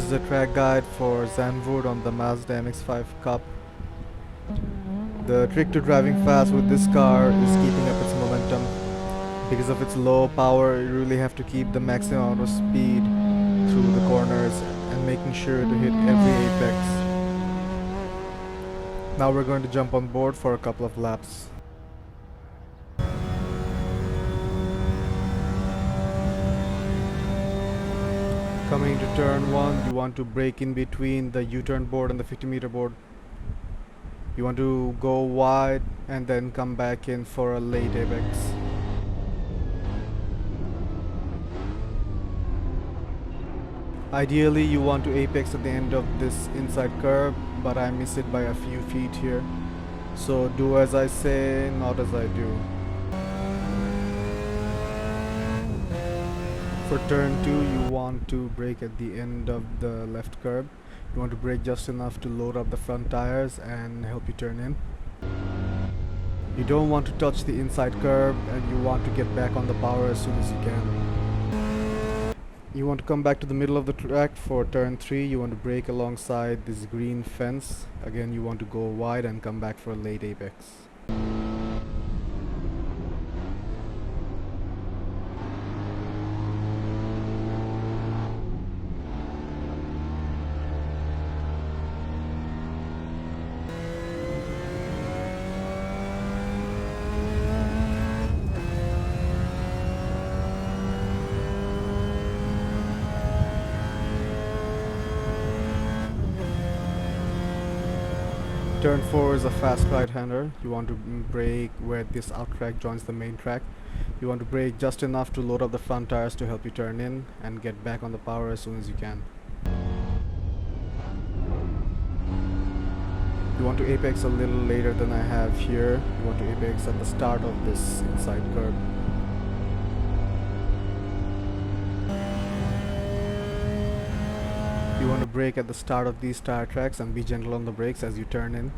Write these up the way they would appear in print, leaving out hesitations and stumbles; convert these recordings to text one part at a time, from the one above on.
This is a track guide for Zandvoort on the Mazda MX5 Cup. The trick to driving fast with this car is keeping up its momentum. Because of its low power, you really have to keep the maximum amount of speed through the corners and making sure to hit every apex. Now we're going to jump on board for a couple of laps. Coming to turn 1, you want to brake in between the U-turn board and the 50-meter board. You want to go wide and then come back in for a late apex. Ideally you want to apex at the end of this inside curve, but I miss it by a few feet here. So do as I say, not as I do. For turn 2, you want to brake at the end of the left curb. You want to brake just enough to load up the front tires and help you turn in. You don't want to touch the inside curb, and you want to get back on the power as soon as you can. You want to come back to the middle of the track for turn 3. You want to brake alongside this green fence. Again, you want to go wide and come back for a late apex. Turn 4 is a fast right-hander. You want to brake where this out track joins the main track. You want to brake just enough to load up the front tires to help you turn in and get back on the power as soon as you can. You want to apex a little later than I have here. You want to apex at the start of this inside curve. You want to brake at the start of these tire tracks and be gentle on the brakes as you turn in.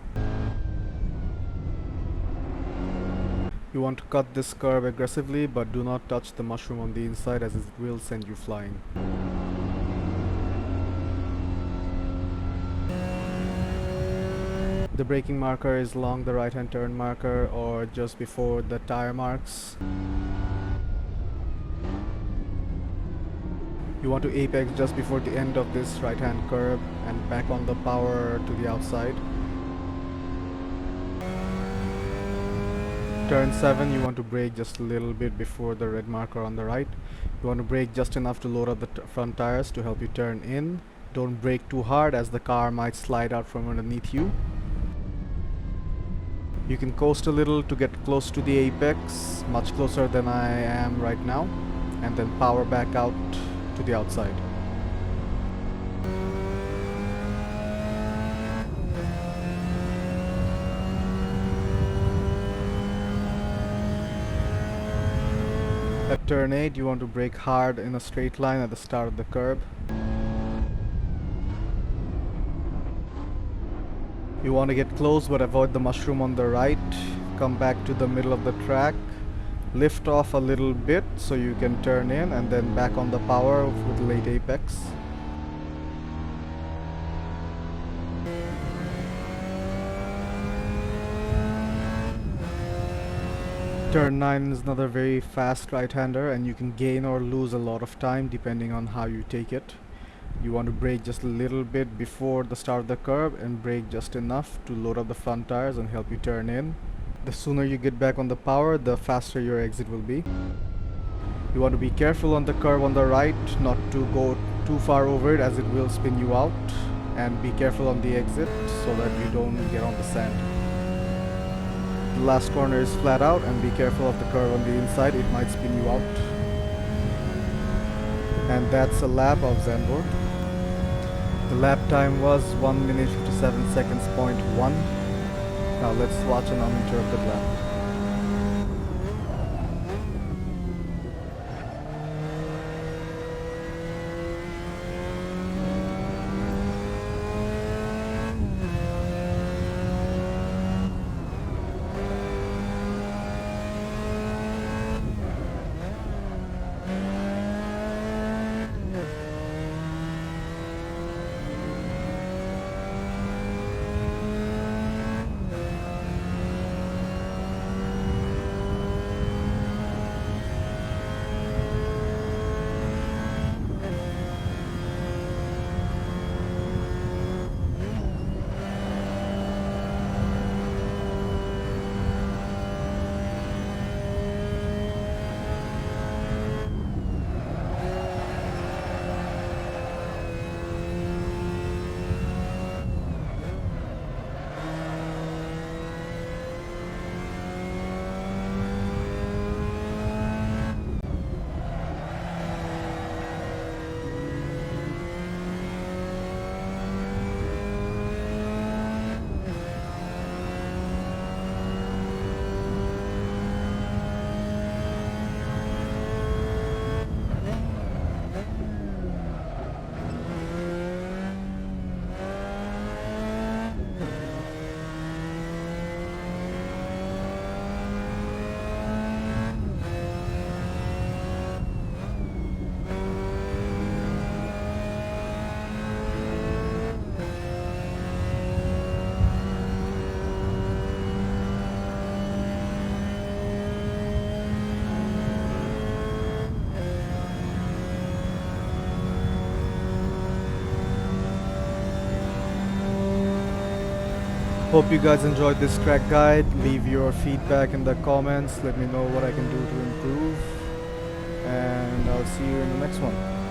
You want to cut this curve aggressively, but do not touch the mushroom on the inside as it will send you flying. The braking marker is along the right hand turn marker or just before the tire marks. You want to apex just before the end of this right hand curve and back on the power to the outside. Turn 7, you want to brake just a little bit before the red marker on the right. You want to brake just enough to load up the front tires to help you turn in. Don't brake too hard as the car might slide out from underneath you. You can coast a little to get close to the apex, much closer than I am right now, and then power back out to the outside. At turn 8, you want to brake hard in a straight line at the start of the curb. You want to get close but avoid the mushroom on the right. Come back to the middle of the track. Lift off a little bit so you can turn in and then back on the power with late apex. Turn 9 is another very fast right-hander and you can gain or lose a lot of time depending on how you take it. You want to brake just a little bit before the start of the curve and brake just enough to load up the front tires and help you turn in. The sooner you get back on the power, the faster your exit will be. You want to be careful on the curve on the right, not to go too far over it as it will spin you out, and be careful on the exit so that you don't get on the sand. The last corner is flat out and be careful of the curve on the inside, it might spin you out. And that's a lap of Zandvoort. The lap time was 1 minute 57 seconds .1. Now let's watch an uninterrupted lap. Hope you guys enjoyed this track guide. Leave your feedback in the comments. Let me know what I can do to improve. And I'll see you in the next one.